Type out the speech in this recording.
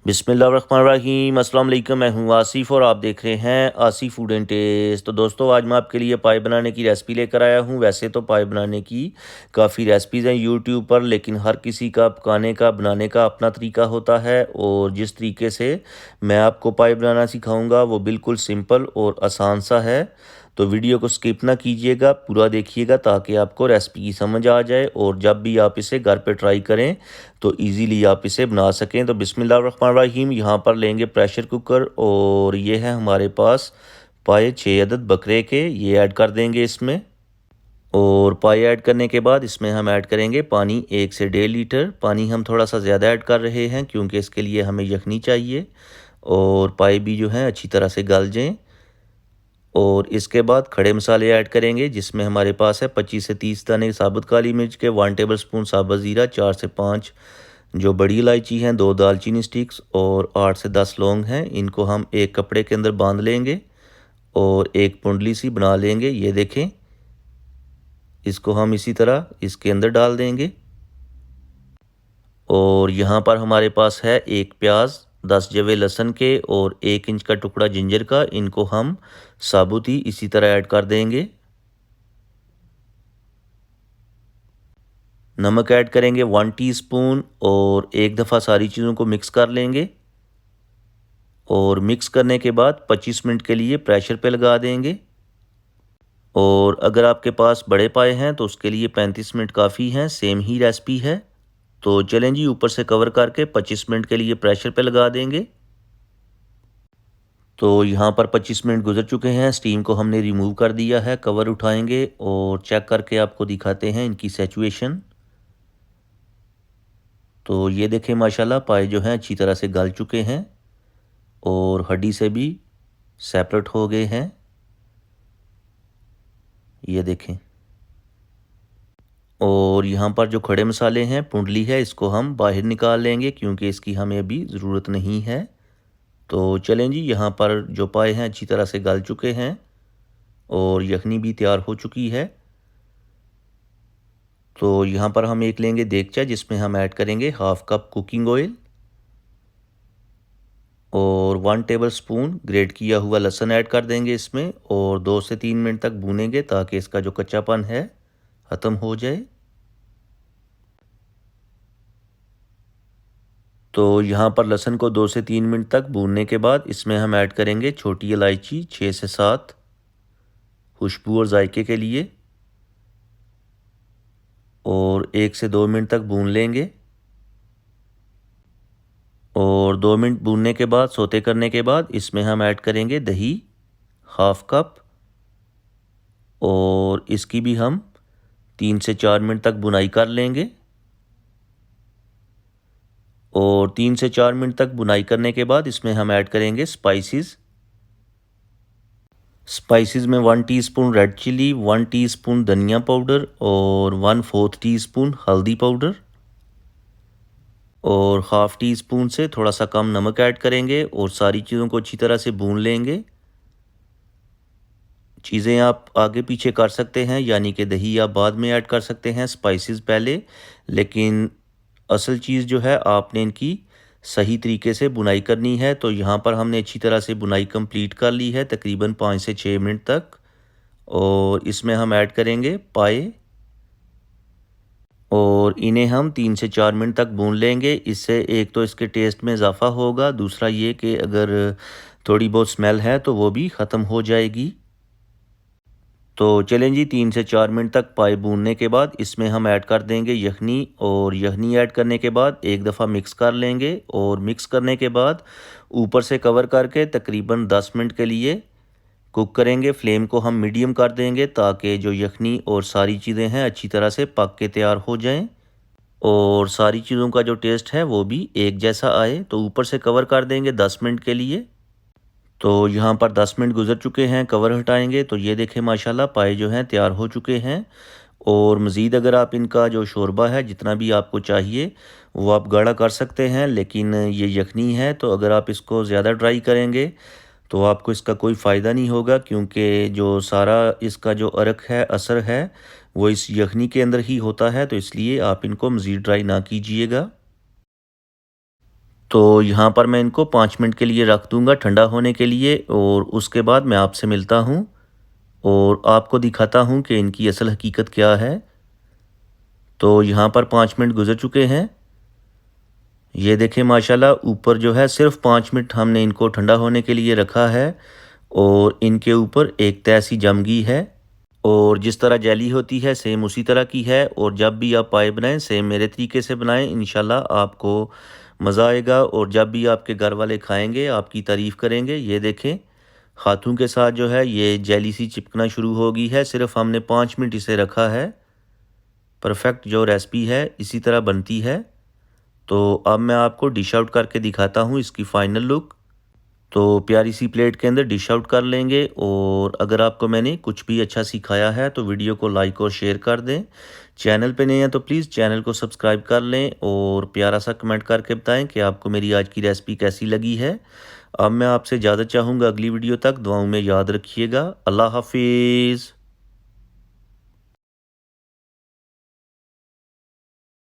बिस्मिल्लाहिर्रहमानिर्रहीम। अस्सलाम वालेकुम। मैं हूँ आसिफ़ और आप देख रहे हैं आसिफ़ फूड एंड टेस्ट। तो दोस्तों, आज मैं आपके लिए पाए बनाने की रेसिपी लेकर आया हूँ। वैसे तो पाए बनाने की काफ़ी रेसिपीज़ हैं यूट्यूब पर, लेकिन हर किसी का पकाने का बनाने का अपना तरीका होता है। और जिस तरीके से मैं आपको पाए बनाना सिखाऊँगा वो बिल्कुल सिंपल और आसान सा है। तो वीडियो को स्किप ना कीजिएगा, पूरा देखिएगा ताकि आपको रेसिपी की समझ आ जाए और जब भी आप इसे घर पे ट्राई करें तो इजीली आप इसे बना सकें। तो बिस्मिल्लाहिर्रहमानिर्रहीम। यहाँ पर लेंगे प्रेशर कुकर और ये है हमारे पास पाए 6 अदद बकरे के, ये ऐड कर देंगे इसमें। और पाए ऐड करने के बाद इसमें हम ऐड करेंगे पानी 1 से 1.5 लीटर। पानी हम थोड़ा सा ज़्यादा ऐड कर रहे हैं क्योंकि इसके लिए हमें यखनी चाहिए और पाए भी जो हैं अच्छी तरह से गल जाएँ। और इसके बाद खड़े मसाले ऐड करेंगे जिसमें हमारे पास है 25 से 30 दाने साबुत काली मिर्च के, 1 टेबलस्पून साबुत ज़ीरा, 4 से 5 जो बड़ी इलायची हैं, 2 दालचीनी स्टिक्स और 8 से 10 लौंग हैं। इनको हम एक कपड़े के अंदर बांध लेंगे और एक पुंडली सी बना लेंगे। ये देखें, इसको हम इसी तरह इसके अंदर डाल देंगे। और यहाँ पर हमारे पास है 1 प्याज, 10 जवे लहसुन के और 1 इंच का टुकड़ा जिंजर का। इनको हम साबुत ही इसी तरह ऐड कर देंगे। नमक ऐड करेंगे 1 टीस्पून और एक दफ़ा सारी चीज़ों को मिक्स कर लेंगे। और मिक्स करने के बाद 25 मिनट के लिए प्रेशर पे लगा देंगे। और अगर आपके पास बड़े पाए हैं तो उसके लिए 35 मिनट काफ़ी हैं, सेम ही रेसिपी है। तो चलें जी, ऊपर से कवर करके 25 मिनट के लिए प्रेशर पे लगा देंगे। तो यहाँ पर 25 मिनट गुजर चुके हैं, स्टीम को हमने रिमूव कर दिया है। कवर उठाएंगे और चेक करके आपको दिखाते हैं इनकी सिचुएशन। तो ये देखें, माशाल्लाह पाए जो हैं अच्छी तरह से गल चुके हैं और हड्डी से भी सेपरेट हो गए हैं। ये देखें। और यहाँ पर जो खड़े मसाले हैं, पुंडली है, इसको हम बाहर निकाल लेंगे क्योंकि इसकी हमें अभी ज़रूरत नहीं है। तो चलें जी, यहाँ पर जो पाए हैं अच्छी तरह से गल चुके हैं और यखनी भी तैयार हो चुकी है। तो यहाँ पर हम एक लेंगे देगचा जिसमें हम ऐड करेंगे 1/2 कप कुकिंग ऑयल और 1 टेबलस्पून ग्रेट किया हुआ लहसुन ऐड कर देंगे इसमें। और 2 से 3 मिनट तक भूनेंगे ताकि इसका जो कच्चापन है ख़त्म हो जाए। तो यहाँ पर लहसुन को 2 से 3 मिनट तक भूनने के बाद इसमें हम ऐड करेंगे छोटी इलायची 6 से 7 खुशबू और जायके के लिए। और 1 से 2 मिनट तक भून लेंगे। और 2 मिनट भूनने के बाद, सोते करने के बाद, इसमें हम ऐड करेंगे दही 1/2 कप और इसकी भी हम 3 से 4 मिनट तक बुनाई कर लेंगे। और 3 से 4 मिनट तक बुनाई करने के बाद इसमें हम ऐड करेंगे स्पाइसेस। स्पाइसेस में 1 टीस्पून रेड चिली, 1 टीस्पून धनिया पाउडर और 1/4 टीस्पून हल्दी पाउडर और 1/2 टीस्पून से थोड़ा सा कम नमक ऐड करेंगे और सारी चीज़ों को अच्छी तरह से भून लेंगे। चीज़ें आप आगे पीछे कर सकते हैं, यानी कि दही आप बाद में ऐड कर सकते हैं, स्पाइसेस पहले। लेकिन असल चीज़ जो है, आपने इनकी सही तरीके से बुनाई करनी है। तो यहाँ पर हमने अच्छी तरह से बुनाई कंप्लीट कर ली है तकरीबन 5 से 6 मिनट तक। और इसमें हम ऐड करेंगे पाए और इन्हें हम 3 से 4 मिनट तक भून लेंगे। इससे एक तो इसके टेस्ट में इजाफ़ा होगा, दूसरा ये कि अगर थोड़ी बहुत स्मेल है तो वो भी ख़त्म हो जाएगी। तो चलें जी, 3 से 4 मिनट तक पाए भूनने के बाद इसमें हम ऐड कर देंगे यखनी। और यखनी ऐड करने के बाद एक दफ़ा मिक्स कर लेंगे। और मिक्स करने के बाद ऊपर से कवर करके तकरीबन 10 मिनट के लिए कुक करेंगे। फ्लेम को हम मीडियम कर देंगे ताकि जो यखनी और सारी चीज़ें हैं अच्छी तरह से पक के तैयार हो जाएं और सारी चीज़ों का जो टेस्ट है वो भी एक जैसा आए। तो ऊपर से कवर कर देंगे 10 मिनट के लिए। तो यहाँ पर 10 मिनट गुजर चुके हैं, कवर हटाएंगे तो ये देखें, माशाल्लाह पाए जो हैं तैयार हो चुके हैं। और मज़ीद अगर आप इनका जो शोरबा है जितना भी आपको चाहिए वो आप गाढ़ा कर सकते हैं, लेकिन ये यखनी है तो अगर आप इसको ज़्यादा ड्राई करेंगे तो आपको इसका कोई फ़ायदा नहीं होगा क्योंकि जो सारा इसका जो अरक है, असर है, वो इस यखनी के अंदर ही होता है। तो इसलिए आप इनको मज़ीद ड्राई ना कीजिएगा। तो यहाँ पर मैं इनको 5 मिनट के लिए रख दूँगा ठंडा होने के लिए और उसके बाद मैं आपसे मिलता हूँ और आपको दिखाता हूँ कि इनकी असल हकीकत क्या है। तो यहाँ पर 5 मिनट गुज़र चुके हैं। ये देखें माशाल्लाह ऊपर जो है सिर्फ़ 5 मिनट हमने इनको ठंडा होने के लिए रखा है और इनके ऊपर एक तह सी जम गई है और जिस तरह जेली होती है सेम उसी तरह की है। और जब भी आप पाए बनाएं सेम मेरे तरीके से बनाएं, इंशाल्लाह आपको मज़ा आएगा और जब भी आपके घर वाले खाएंगे आपकी तारीफ़ करेंगे। ये देखें हाथों के साथ जो है ये जेली सी चिपकना शुरू हो गई है। सिर्फ हमने 5 मिनट इसे रखा है। परफेक्ट जो रेसिपी है इसी तरह बनती है। तो अब मैं आपको डिश आउट करके दिखाता हूँ इसकी फ़ाइनल लुक। तो प्यारी सी प्लेट के अंदर डिश आउट कर लेंगे और अगर आपको मैंने कुछ भी अच्छा सिखाया है तो वीडियो को लाइक और शेयर कर दें। चैनल पे नए हैं तो प्लीज़ चैनल को सब्सक्राइब कर लें और प्यारा सा कमेंट करके बताएं कि आपको मेरी आज की रेसिपी कैसी लगी है। अब मैं आपसे इजाज़त चाहूँगा, अगली वीडियो तक दुआओं में याद रखिएगा। अल्लाह हाफिज़।